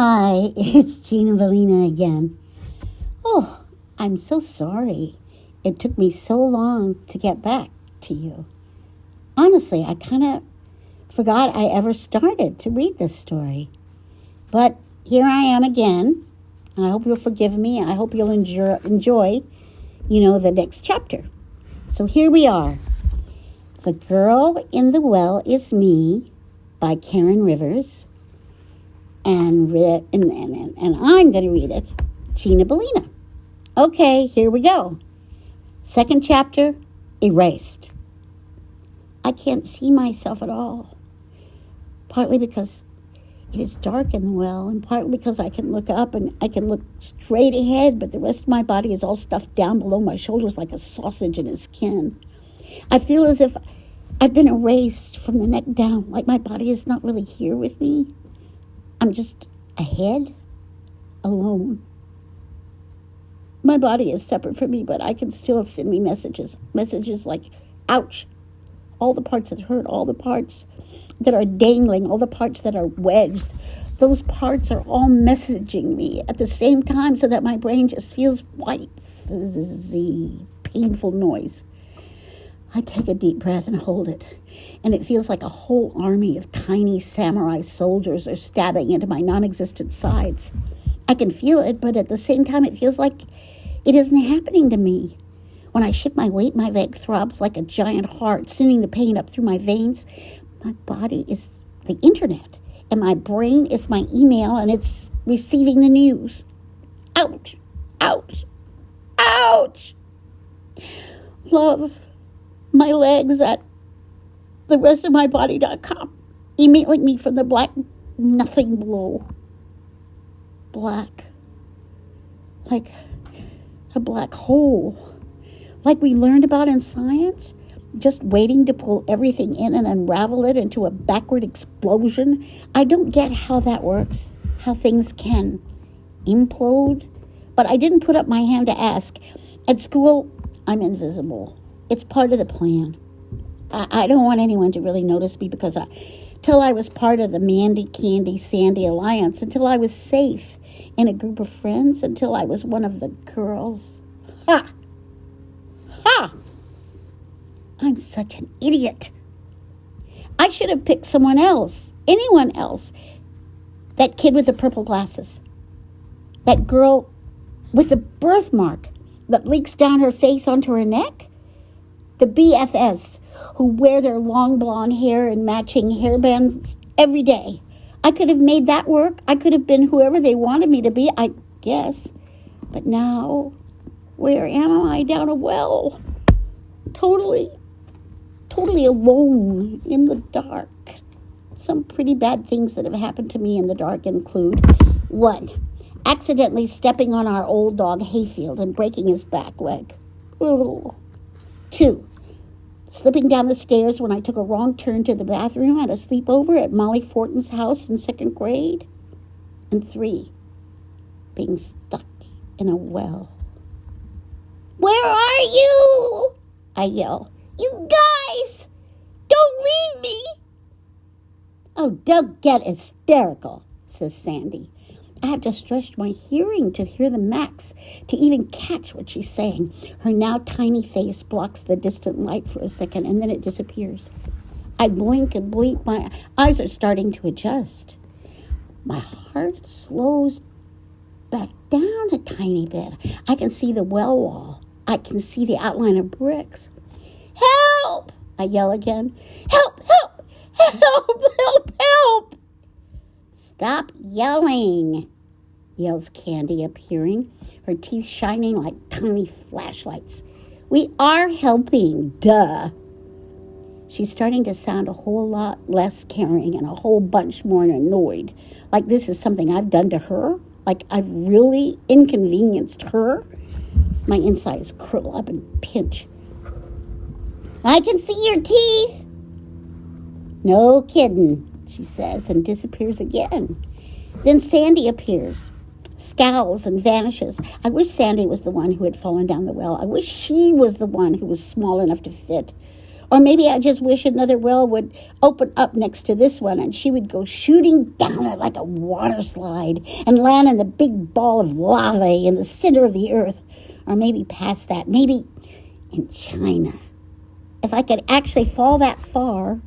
Hi, it's Gina Valina again. Oh, I'm so sorry. It took me so long to get back to you. Honestly, I kind of forgot I ever started to read this story. But here I am again, and I hope you'll forgive me. I hope you'll enjoy, the next chapter. So here we are. The Girl in the Well Is Me by Karen Rivers. And I'm going to read it, Gina Valina. Okay, here we go. Second chapter, Erased. I can't see myself at all, partly because it is dark in the well, and partly because I can look up and I can look straight ahead, but the rest of my body is all stuffed down below my shoulders like a sausage in its skin. I feel as if I've been erased from the neck down, like my body is not really here with me. I'm just ahead, alone. My body is separate from me, but I can still send me messages like, ouch, all the parts that hurt, all the parts that are dangling, all the parts that are wedged. Those parts are all messaging me at the same time so that my brain just feels white, fuzzy, painful noise. I take a deep breath and hold it, and it feels like a whole army of tiny samurai soldiers are stabbing into my non-existent sides. I can feel it, but at the same time, it feels like it isn't happening to me. When I shift my weight, my leg throbs like a giant heart, sending the pain up through my veins. My body is the internet, and my brain is my email, and it's receiving the news. Ouch, ouch, ouch. Love my legs at therestofmybody.com, emailing me from the black nothing below. Black. Like a black hole. Like we learned about in science, just waiting to pull everything in and unravel it into a backward explosion. I don't get how that works, how things can implode. But I didn't put up my hand to ask. At school, I'm invisible. It's part of the plan. I don't want anyone to really notice me because till I was part of the Mandy, Candy, Sandy alliance, until I was safe in a group of friends, until I was one of the girls. Ha! Ha! I'm such an idiot. I should have picked someone else, anyone else. That kid with the purple glasses. That girl with the birthmark that leaks down her face onto her neck. The BFFs who wear their long blonde hair and matching hairbands every day. I could have made that work. I could have been whoever they wanted me to be, I guess. But now, where am I? Down a well. Totally alone in the dark. Some pretty bad things that have happened to me in the dark include 1. Accidentally stepping on our old dog Hayfield and breaking his back leg. 2. Slipping down the stairs when I took a wrong turn to the bathroom at a sleepover at Molly Fortin's house in 2nd grade. And 3. Being stuck in a well. Where are you? I yell. You guys! Don't leave me! Oh, don't get hysterical, says Sandy. I have to stretch my hearing to hear the max, to even catch what she's saying. Her now tiny face blocks the distant light for a second, and then it disappears. I blink and blink. My eyes are starting to adjust. My heart slows back down a tiny bit. I can see the well wall. I can see the outline of bricks. Help! I yell again. Help! Help! Help! Help! Help! Stop yelling, yells Candy, appearing, her teeth shining like tiny flashlights. We are helping, duh. She's starting to sound a whole lot less caring and a whole bunch more annoyed, like this is something I've done to her, like I've really inconvenienced her. My insides curl up and pinch. I can see your teeth. No kidding, she says, and disappears again. Then Sandy appears, scowls and vanishes. I wish Sandy was the one who had fallen down the well. I wish she was the one who was small enough to fit. Or maybe I just wish another well would open up next to this one and she would go shooting down it like a water slide and land in the big ball of lava in the center of the earth. Or maybe past that, maybe in China. If I could actually fall that far,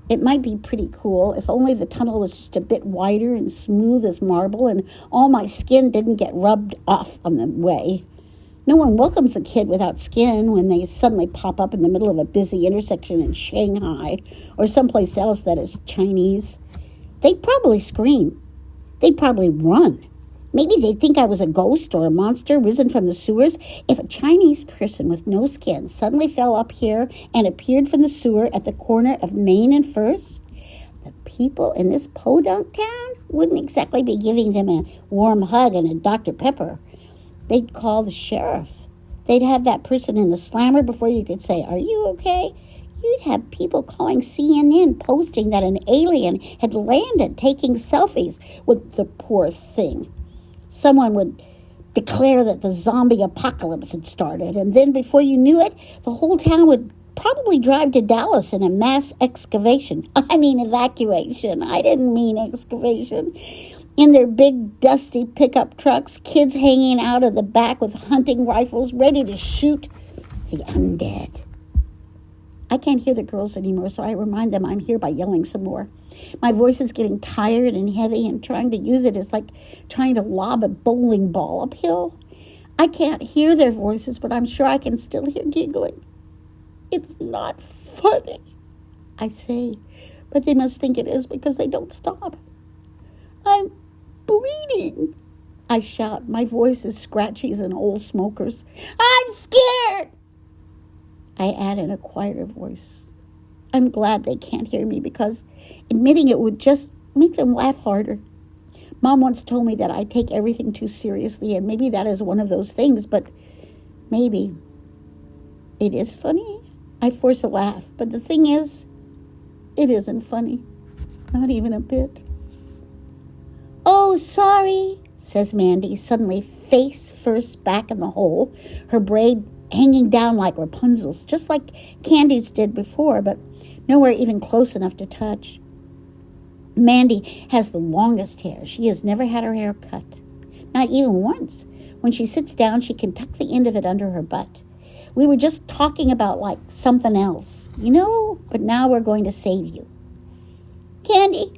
it might be pretty cool if only the tunnel was just a bit wider and smooth as marble and all my skin didn't get rubbed off on the way. No one welcomes a kid without skin when they suddenly pop up in the middle of a busy intersection in Shanghai or someplace else that is Chinese. They'd probably scream. They'd probably run. Maybe they'd think I was a ghost or a monster risen from the sewers. If a Chinese person with no skin suddenly fell up here and appeared from the sewer at the corner of Main and First, the people in this podunk town wouldn't exactly be giving them a warm hug and a Dr. Pepper. They'd call the sheriff. They'd have that person in the slammer before you could say, "Are you okay?" You'd have people calling CNN posting that an alien had landed taking selfies with the poor thing. Someone would declare that the zombie apocalypse had started, and then before you knew it, the whole town would probably drive to Dallas in a mass excavation. I mean evacuation. I didn't mean excavation. In their big, dusty pickup trucks, kids hanging out of the back with hunting rifles ready to shoot the undead. I can't hear the girls anymore, so I remind them I'm here by yelling some more. My voice is getting tired and heavy, and trying to use it is like trying to lob a bowling ball uphill. I can't hear their voices, but I'm sure I can still hear giggling. It's not funny, I say, but they must think it is because they don't stop. I'm bleeding, I shout. My voice is scratchy as an old smoker's. I'm scared, I add in a quieter voice. I'm glad they can't hear me because admitting it would just make them laugh harder. Mom once told me that I take everything too seriously, and maybe that is one of those things, but maybe it is funny. I force a laugh, but the thing is, it isn't funny. Not even a bit. "Oh, sorry," says Mandy, suddenly face first back in the hole, her braid hanging down like Rapunzel's, just like Candy's did before, but nowhere even close enough to touch. Mandy has the longest hair. She has never had her hair cut, not even once. When she sits down, she can tuck the end of it under her butt. We were just talking about, like, something else, but now we're going to save you. Candy,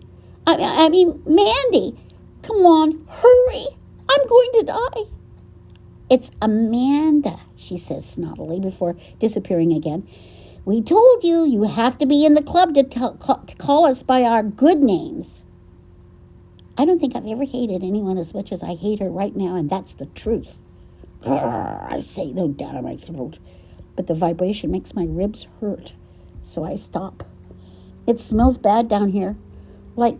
I mean, Mandy, come on, hurry. I'm going to die. It's Amanda, she says snottily before disappearing again. We told you you have to be in the club to call us by our good names. I don't think I've ever hated anyone as much as I hate her right now, and that's the truth. Grrr, I say, though, down my throat. But the vibration makes my ribs hurt, so I stop. It smells bad down here, like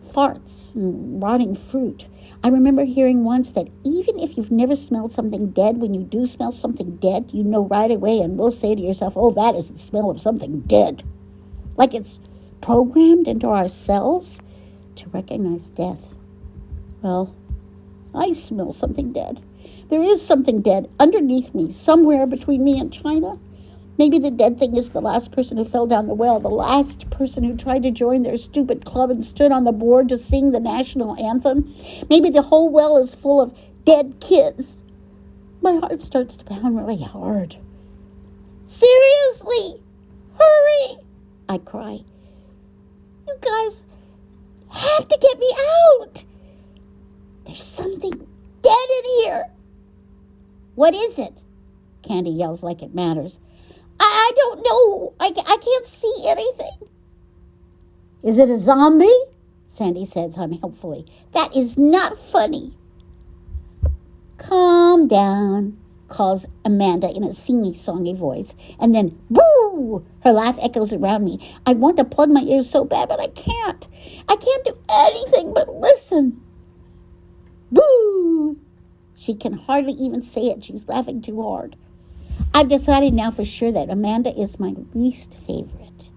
farts and rotting fruit. I remember hearing once that even if you've never smelled something dead, when you do smell something dead, you know right away and will say to yourself, "Oh, that is the smell of something dead." Like it's programmed into our cells to recognize death. Well, I smell something dead. There is something dead underneath me, somewhere between me and China. Maybe the dead thing is the last person who fell down the well, the last person who tried to join their stupid club and stood on the board to sing the national anthem. Maybe the whole well is full of dead kids. My heart starts to pound really hard. "Seriously, hurry," I cry. "You guys have to get me out. There's something dead in here." "What is it?" Candy yells like it matters. I don't know. I can't see anything." "Is it a zombie?" Sandy says unhelpfully. "That is not funny." "Calm down," calls Amanda in a singy-songy voice. And then, boo! Her laugh echoes around me. I want to plug my ears so bad, but I can't. I can't do anything but listen. Boo! She can hardly even say it. She's laughing too hard. I've decided now for sure that Amanda is my least favorite.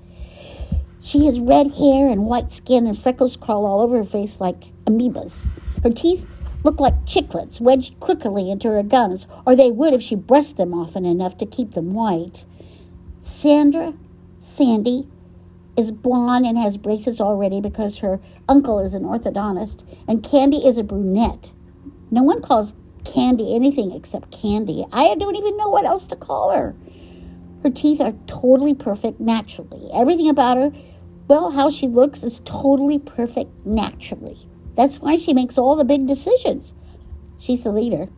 She has red hair and white skin, and freckles crawl all over her face like amoebas. Her teeth look like chiclets wedged crookedly into her gums, or they would if she brushed them often enough to keep them white. Sandra Sandy is blonde and has braces already because her uncle is an orthodontist, and Candy is a brunette. No one calls Candy anything except Candy. I don't even know what else to call her. Her teeth are totally perfect naturally. Everything about her, well, how she looks is totally perfect naturally. That's why she makes all the big decisions. She's the leader.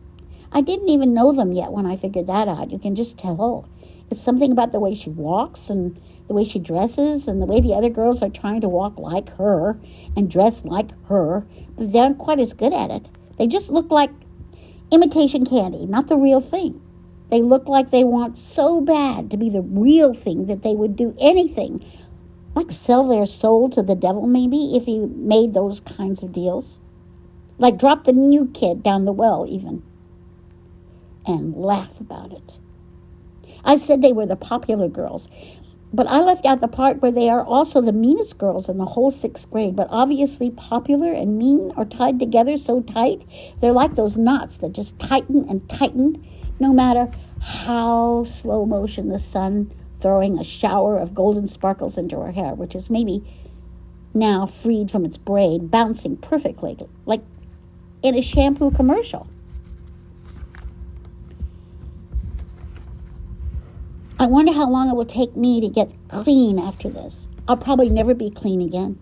I didn't even know them yet when I figured that out. You can just tell. It's something about the way she walks and the way she dresses and the way the other girls are trying to walk like her and dress like her, but they aren't quite as good at it. They just look like imitation Candy, not the real thing. They look like they want so bad to be the real thing that they would do anything, like sell their soul to the devil maybe if he made those kinds of deals. Like drop the new kid down the well even and laugh about it. I said they were the popular girls, but I left out the part where they are also the meanest girls in the whole 6th grade. But obviously popular and mean are tied together so tight. They're like those knots that just tighten and tighten no matter how slow motion the sun throwing a shower of golden sparkles into her hair, which is maybe now freed from its braid, bouncing perfectly like in a shampoo commercial. I wonder how long it will take me to get clean after this. I'll probably never be clean again.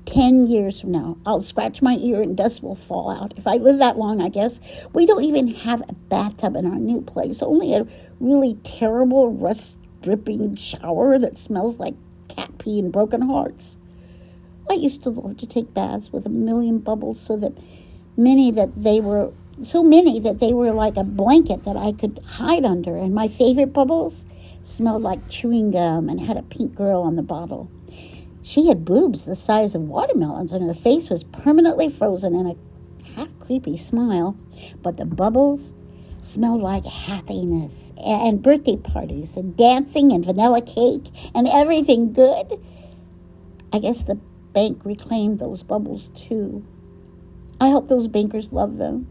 10 years from now, I'll scratch my ear and dust will fall out. If I live that long, I guess. We don't even have a bathtub in our new place, only a really terrible rust-dripping shower that smells like cat pee and broken hearts. I used to love to take baths with a million bubbles so many that they were like a blanket that I could hide under. And my favorite bubbles smelled like chewing gum and had a pink girl on the bottle. She had boobs the size of watermelons, and her face was permanently frozen in a half-creepy smile. But the bubbles smelled like happiness and birthday parties and dancing and vanilla cake and everything good. I guess the bank reclaimed those bubbles, too. I hope those bankers love them.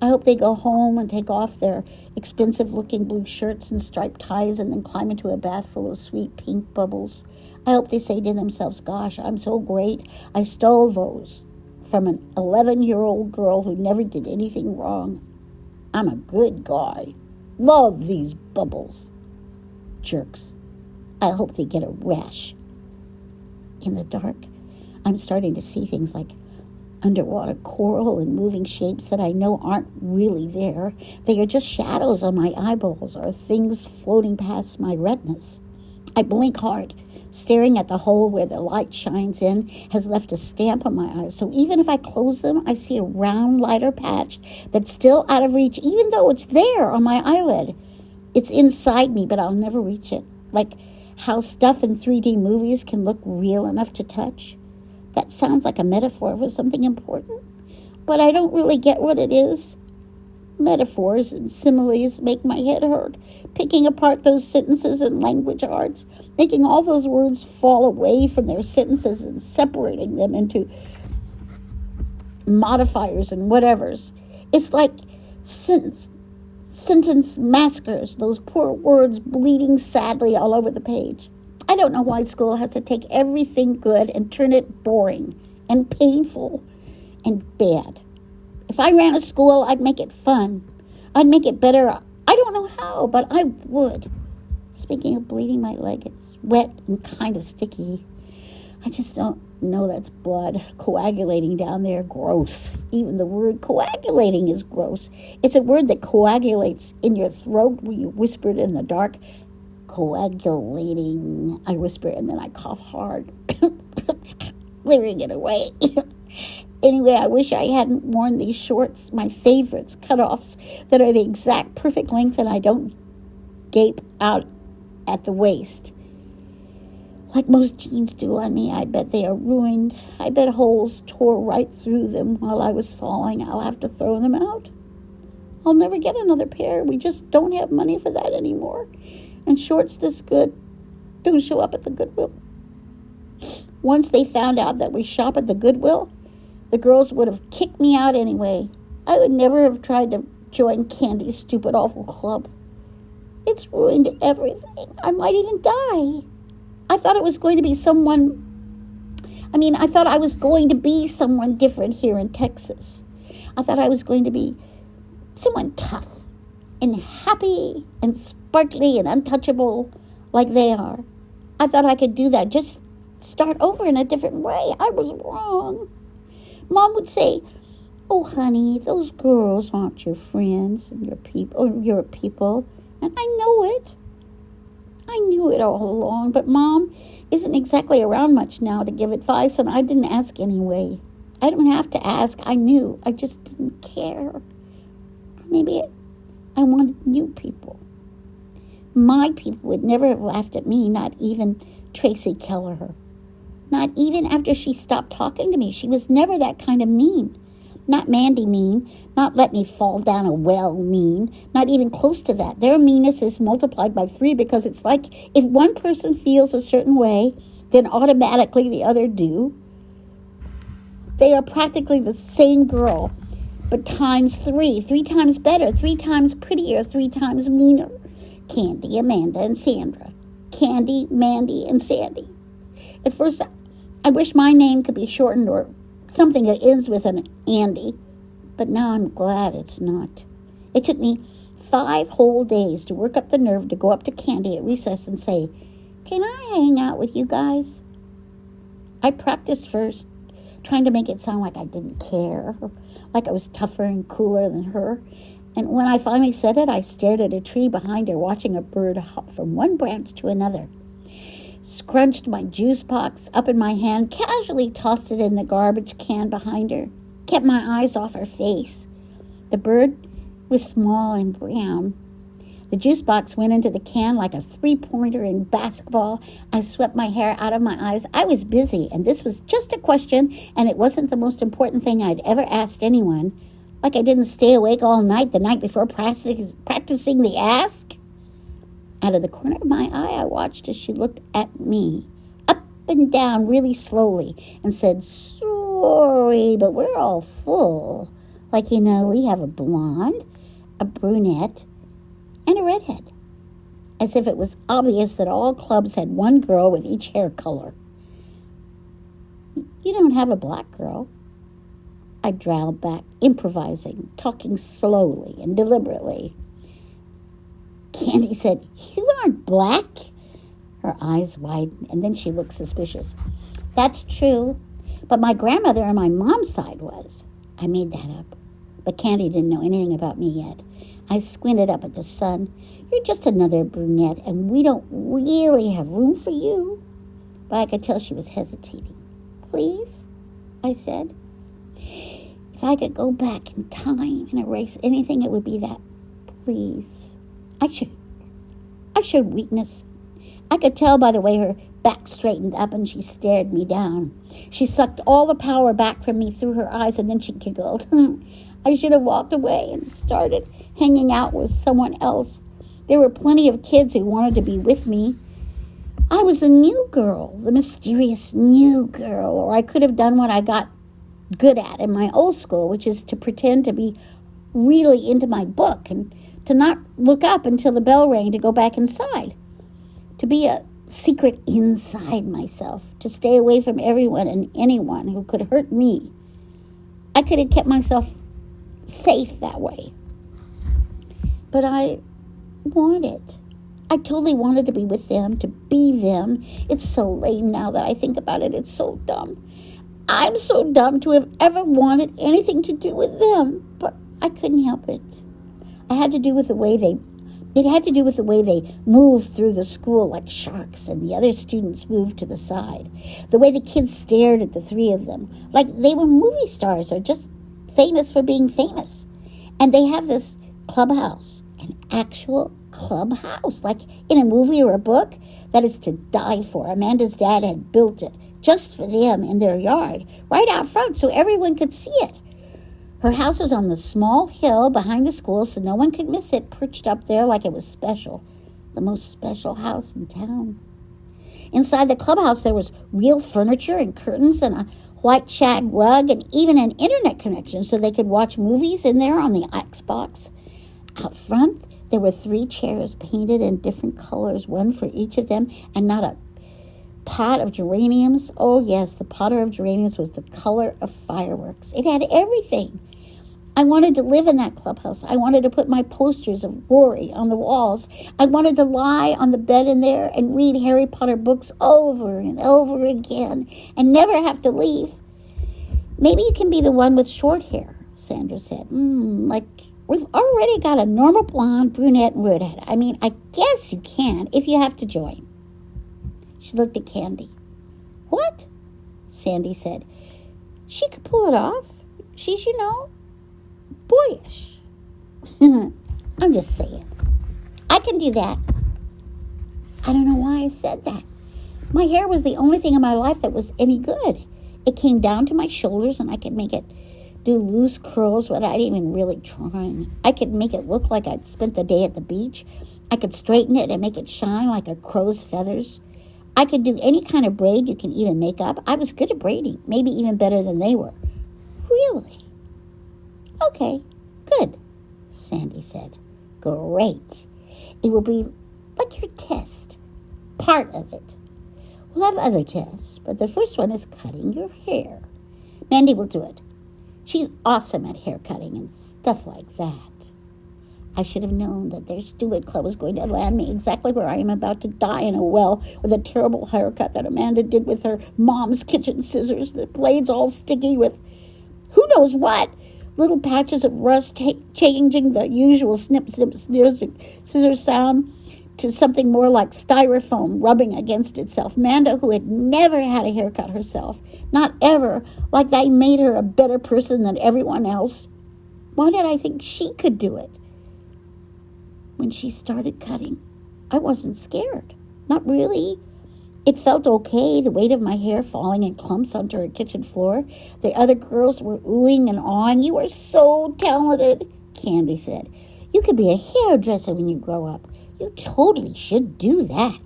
I hope they go home and take off their expensive-looking blue shirts and striped ties and then climb into a bath full of sweet pink bubbles. I hope they say to themselves, gosh, I'm so great. I stole those from an 11-year-old girl who never did anything wrong. I'm a good guy. Love these bubbles. Jerks. I hope they get a rash. In the dark, I'm starting to see things like underwater coral and moving shapes that I know aren't really there. They are just shadows on my eyeballs or things floating past my retinas. I blink hard. Staring at the hole where the light shines in has left a stamp on my eyes. So even if I close them, I see a round, lighter patch that's still out of reach, even though it's there on my eyelid. It's inside me, but I'll never reach it. Like how stuff in 3D movies can look real enough to touch. That sounds like a metaphor for something important, but I don't really get what it is. Metaphors and similes make my head hurt. Picking apart those sentences in language arts, making all those words fall away from their sentences and separating them into modifiers and whatevers. It's like sentence massacres, those poor words bleeding sadly all over the page. I don't know why school has to take everything good and turn it boring and painful and bad. If I ran a school, I'd make it fun. I'd make it better. I don't know how, but I would. Speaking of bleeding, my leg, it's wet and kind of sticky. I just don't know that's blood coagulating down there. Gross. Even the word coagulating is gross. It's a word that coagulates in your throat when you whisper it in the dark. Coagulating, I whisper, and then I cough hard, clearing it away. Anyway, I wish I hadn't worn these shorts, my favorites, cutoffs, that are the exact perfect length and I don't gape out at the waist. Like most jeans do on me, I bet they are ruined. I bet holes tore right through them while I was falling. I'll have to throw them out. I'll never get another pair. We just don't have money for that anymore. And shorts this good don't show up at the Goodwill. Once they found out that we shop at the Goodwill, the girls would have kicked me out anyway. I would never have tried to join Candy's stupid, awful club. It's ruined everything. I might even die. I thought it was going to be I thought I was going to be someone different here in Texas. I thought I was going to be someone tough and happy and sparkly and untouchable like they are. I thought I could do that, just start over in a different way. I was wrong. Mom would say, "Oh, honey, those girls aren't your friends and your people. And I know it. I knew it all along, but Mom isn't exactly around much now to give advice, and I didn't ask anyway. I didn't have to ask. I knew. I just didn't care. Maybe I wanted new people. My people would never have laughed at me, not even Tracy Kelleher. Not even after she stopped talking to me. She was never that kind of mean. Not Mandy mean, not let me fall down a well mean, not even close to that. Their meanness is multiplied by 3 because it's like if one person feels a certain way, then automatically the other do. They are practically the same girl, but times 3 times better, 3 times prettier, 3 times meaner. Candy, Amanda, and Sandra. Candy, Mandy, and Sandy. At first, I wish my name could be shortened or something that ends with an Andy, but now I'm glad it's not. It took me 5 whole days to work up the nerve to go up to Candy at recess and say, "Can I hang out with you guys?" I practiced first, trying to make it sound like I didn't care, like I was tougher and cooler than her. And when I finally said it, I stared at a tree behind her, watching a bird hop from one branch to another. Scrunched my juice box up in my hand, casually tossed it in the garbage can behind her, kept my eyes off her face. The bird was small and brown. The juice box went into the can like a 3-pointer in basketball. I swept my hair out of my eyes. I was busy, and this was just a question, and it wasn't the most important thing I'd ever asked anyone. Like I didn't stay awake all night the night before practicing the ask. Out of the corner of my eye, I watched as she looked at me, up and down really slowly, and said, "Sorry, but we're all full. Like, we have a blonde, a brunette, and a redhead." As if it was obvious that all clubs had one girl with each hair color. "You don't have a black girl." I drawled back, improvising, talking slowly and deliberately. Candy said, "You aren't black?" Her eyes widened, and then she looked suspicious. "That's true, but my grandmother on my mom's side was." I made that up, but Candy didn't know anything about me yet. I squinted up at the sun. "You're just another brunette, and we don't really have room for you." But I could tell she was hesitating. "Please?" I said. If I could go back in time and erase anything, it would be that. Please. I showed weakness. I could tell by the way her back straightened up and she stared me down. She sucked all the power back from me through her eyes, and then she giggled. I should have walked away and started hanging out with someone else. There were plenty of kids who wanted to be with me. I was the new girl, the mysterious new girl, or I could have done what I got good at in my old school, which is to pretend to be really into my book and to not look up until the bell rang to go back inside, to be a secret inside myself, to stay away from everyone and anyone who could hurt me. I could have kept myself safe that way. But I totally wanted to be with them, to be them. It's so lame now that I think about it. It's so dumb. I'm so dumb to have ever wanted anything to do with them, but I couldn't help it. It had to do with the way they moved through the school like sharks, and the other students moved to the side. The way the kids stared at the 3 of them, like they were movie stars or just famous for being famous. And they have this clubhouse, an actual clubhouse, like in a movie or a book, that is to die for. Amanda's dad had built it just for them in their yard, right out front so everyone could see it. Her house was on the small hill behind the school so no one could miss it, perched up there like it was special, the most special house in town. Inside the clubhouse there was real furniture and curtains and a white shag rug and even an internet connection so they could watch movies in there on the Xbox. Out front there were 3 chairs painted in different colors, one for each of them, and not a pot of geraniums. Oh, yes, the pot of geraniums was the color of fireworks. It had everything. I wanted to live in that clubhouse. I wanted to put my posters of Rory on the walls. I wanted to lie on the bed in there and read Harry Potter books over and over again and never have to leave. Maybe you can be the one with short hair, Sandra said. Like we've already got a normal blonde, brunette, and redhead. I mean, I guess you can if you have to join. She looked at Candy. What? Sandy said. She could pull it off. She's, boyish. I'm just saying. I can do that. I don't know why I said that. My hair was the only thing in my life that was any good. It came down to my shoulders and I could make it do loose curls without even really trying. I could make it look like I'd spent the day at the beach. I could straighten it and make it shine like a crow's feathers. I could do any kind of braid you can even make up. I was good at braiding, maybe even better than they were. Really? Okay, good, Sandy said. Great. It will be like your test, part of it. We'll have other tests, but the first one is cutting your hair. Mandy will do it. She's awesome at hair cutting and stuff like that. I should have known that their stupid club was going to land me exactly where I am about to die in a well with a terrible haircut that Amanda did with her mom's kitchen scissors, the blades all sticky with who knows what, little patches of rust changing the usual snip, snip, scissor sound to something more like styrofoam rubbing against itself. Amanda, who had never had a haircut herself, not ever, like they made her a better person than everyone else. Why did I think she could do it? When she started cutting, I wasn't scared. Not really. It felt okay, the weight of my hair falling in clumps onto her kitchen floor. The other girls were oohing and awing. You are so talented, Candy said. You could be a hairdresser when you grow up. You totally should do that.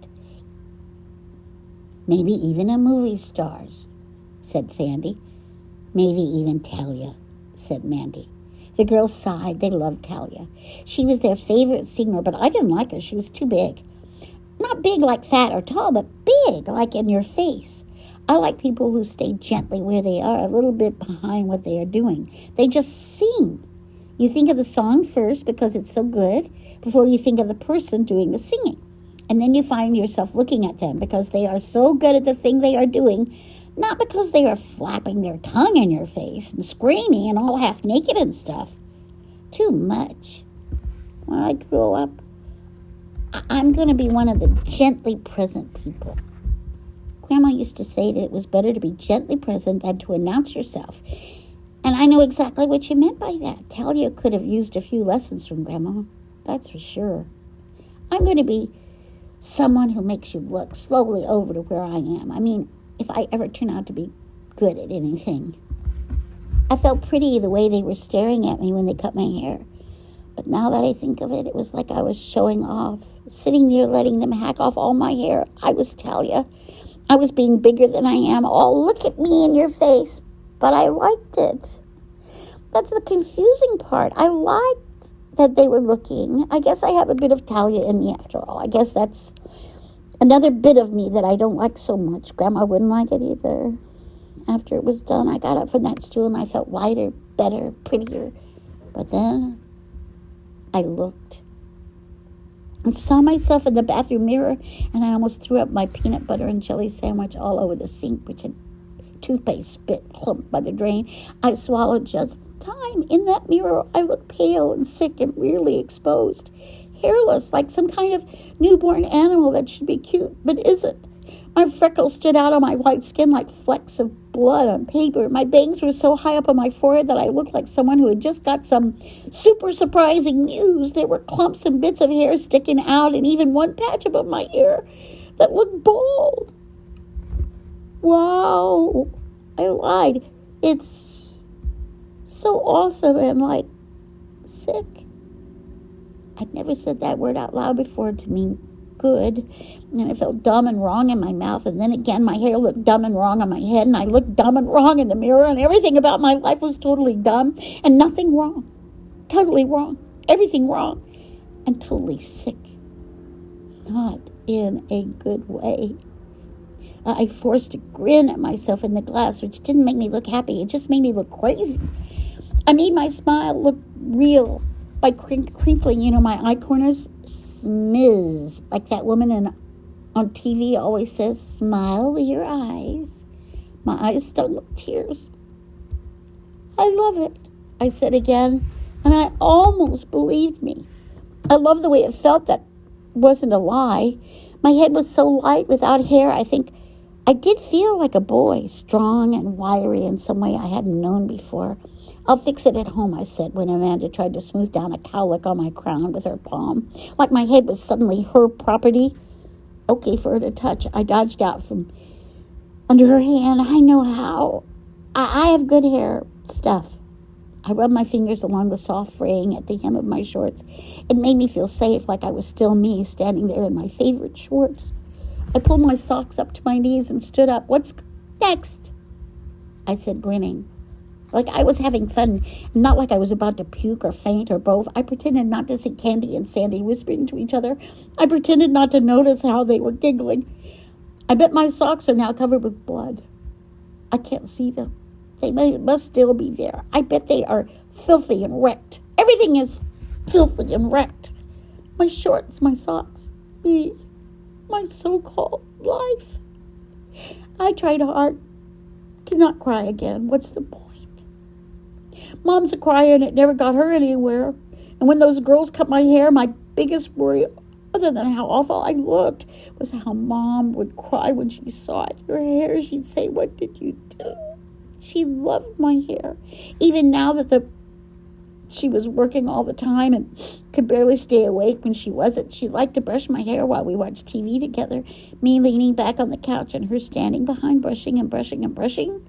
Maybe even a movie star, said Sandy. Maybe even Talia, said Mandy. The girls sighed. They loved Talia. She was their favorite singer, but I didn't like her. She was too big. Not big like fat or tall, but big like in your face. I like people who stay gently where they are, a little bit behind what they are doing. They just sing. You think of the song first because it's so good before you think of the person doing the singing. And then you find yourself looking at them because they are so good at the thing they are doing, not because they are flapping their tongue in your face and screaming and all half naked and stuff. Too much. When I grow up, I'm going to be one of the gently present people. Grandma used to say that it was better to be gently present than to announce yourself. And I know exactly what you meant by that. Talia could have used a few lessons from Grandma. That's for sure. I'm going to be someone who makes you look slowly over to where I am. I mean, if I ever turn out to be good at anything. I felt pretty the way they were staring at me when they cut my hair. But now that I think of it, it was like I was showing off, sitting there letting them hack off all my hair. I was Talia. I was being bigger than I am. Oh, look at me in your face. But I liked it. That's the confusing part. I liked that they were looking. I guess I have a bit of Talia in me after all. I guess that's another bit of me that I don't like so much. Grandma wouldn't like it either. After it was done, I got up from that stool and I felt lighter, better, prettier. But then I looked and saw myself in the bathroom mirror, and I almost threw up my peanut butter and jelly sandwich all over the sink, which had toothpaste spit clumped by the drain. I swallowed just in time. In that mirror, I looked pale and sick and weirdly exposed, hairless, like some kind of newborn animal that should be cute but isn't. My freckles stood out on my white skin like flecks of blood on paper. My bangs were so high up on my forehead that I looked like someone who had just got some super surprising news. There were clumps and bits of hair sticking out, and even one patch above my ear that looked bald. Wow, I lied. It's so awesome and like sick. I'd never said that word out loud before to mean good. And I felt dumb and wrong in my mouth. And then again, my hair looked dumb and wrong on my head. And I looked dumb and wrong in the mirror. And everything about my life was totally dumb and nothing wrong. Totally wrong. Everything wrong. And totally sick. Not in a good way. I forced a grin at myself in the glass, which didn't make me look happy. It just made me look crazy. I made my smile look real by crinkling, my eye corners. Smiz, like that woman on TV always says, smile with your eyes. My eyes started with tears. I love it, I said again, and I almost believed me. I loved the way it felt. That wasn't a lie. My head was so light without hair, I think I did feel like a boy, strong and wiry in some way I hadn't known before. I'll fix it at home, I said, when Amanda tried to smooth down a cowlick on my crown with her palm, like my head was suddenly her property. Okay for her to touch. I dodged out from under her hand. I know how. I have good hair stuff. I rubbed my fingers along the soft fraying at the hem of my shorts. It made me feel safe, like I was still me, standing there in my favorite shorts. I pulled my socks up to my knees and stood up. What's next? I said, grinning. Like I was having fun, not like I was about to puke or faint or both. I pretended not to see Candy and Sandy whispering to each other. I pretended not to notice how they were giggling. I bet my socks are now covered with blood. I can't see them. They must still be there. I bet they are filthy and wrecked. Everything is filthy and wrecked. My shorts, my socks, me, my so-called life. I tried hard to not cry again. What's the point? Mom's a crier and it never got her anywhere. And when those girls cut my hair, my biggest worry, other than how awful I looked, was how Mom would cry when she saw it. Your hair, she'd say, what did you do? She loved my hair. Even now that she was working all the time and could barely stay awake when she wasn't, she liked to brush my hair while we watched TV together, me leaning back on the couch and her standing behind, brushing and brushing and brushing.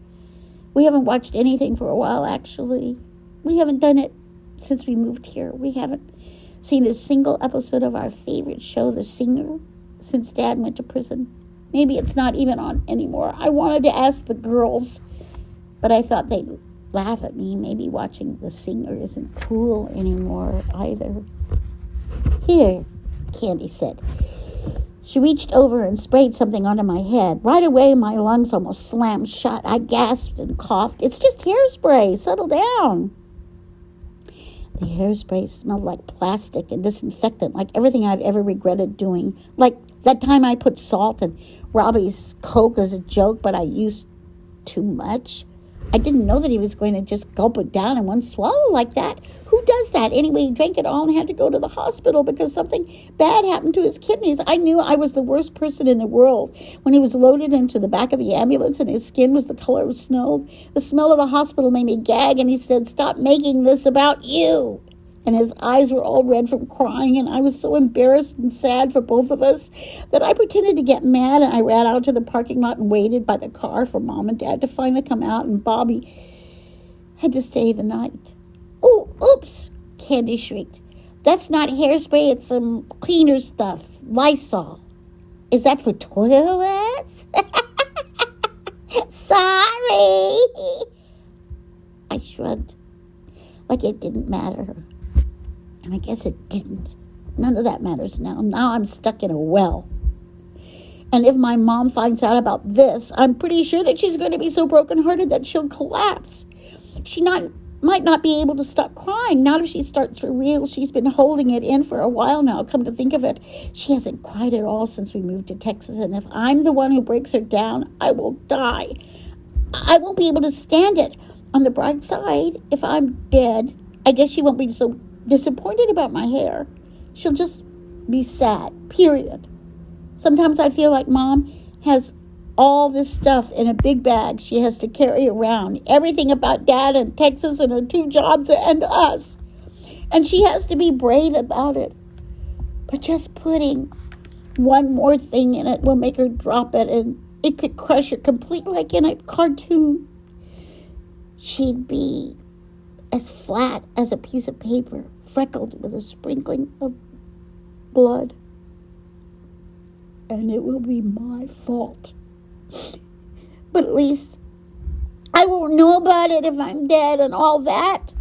We haven't watched anything for a while, actually. We haven't done it since we moved here. We haven't seen a single episode of our favorite show, The Singer, since Dad went to prison. Maybe it's not even on anymore. I wanted to ask the girls, but I thought they'd laugh at me. Maybe watching The Singer isn't cool anymore either. Here, Candy said. She reached over and sprayed something onto my head. Right away, my lungs almost slammed shut. I gasped and coughed. It's just hairspray. Settle down. The hairspray smelled like plastic and disinfectant, like everything I've ever regretted doing. Like that time I put salt in Robbie's Coke as a joke, but I used too much. I didn't know that he was going to just gulp it down in one swallow like that. Who does that? Anyway, he drank it all and had to go to the hospital because something bad happened to his kidneys. I knew I was the worst person in the world. When he was loaded into the back of the ambulance and his skin was the color of snow, the smell of the hospital made me gag, and he said, "Stop making this about you." And his eyes were all red from crying, and I was so embarrassed and sad for both of us that I pretended to get mad, and I ran out to the parking lot and waited by the car for Mom and Dad to finally come out, and Bobby had to stay the night. "Oh, oops," Candy shrieked. "That's not hairspray, it's some cleaner stuff, Lysol." "Is that for toilets?" "Sorry." I shrugged, like it didn't matter. And I guess it didn't. None of that matters now. Now I'm stuck in a well. And if my mom finds out about this, I'm pretty sure that she's going to be so brokenhearted that she'll collapse. She might not be able to stop crying. Not if she starts for real. She's been holding it in for a while now. Come to think of it, she hasn't cried at all since we moved to Texas. And if I'm the one who breaks her down, I will die. I won't be able to stand it. On the bright side, if I'm dead, I guess she won't be so disappointed about my hair. She'll just be sad, period. Sometimes I feel like Mom has all this stuff in a big bag she has to carry around. Everything about Dad and Texas and her 2 jobs and us. And she has to be brave about it. But just putting one more thing in it will make her drop it, and it could crush her completely, like in a cartoon. She'd be as flat as a piece of paper, freckled with a sprinkling of blood. And it will be my fault. But at least I won't know about it if I'm dead and all that.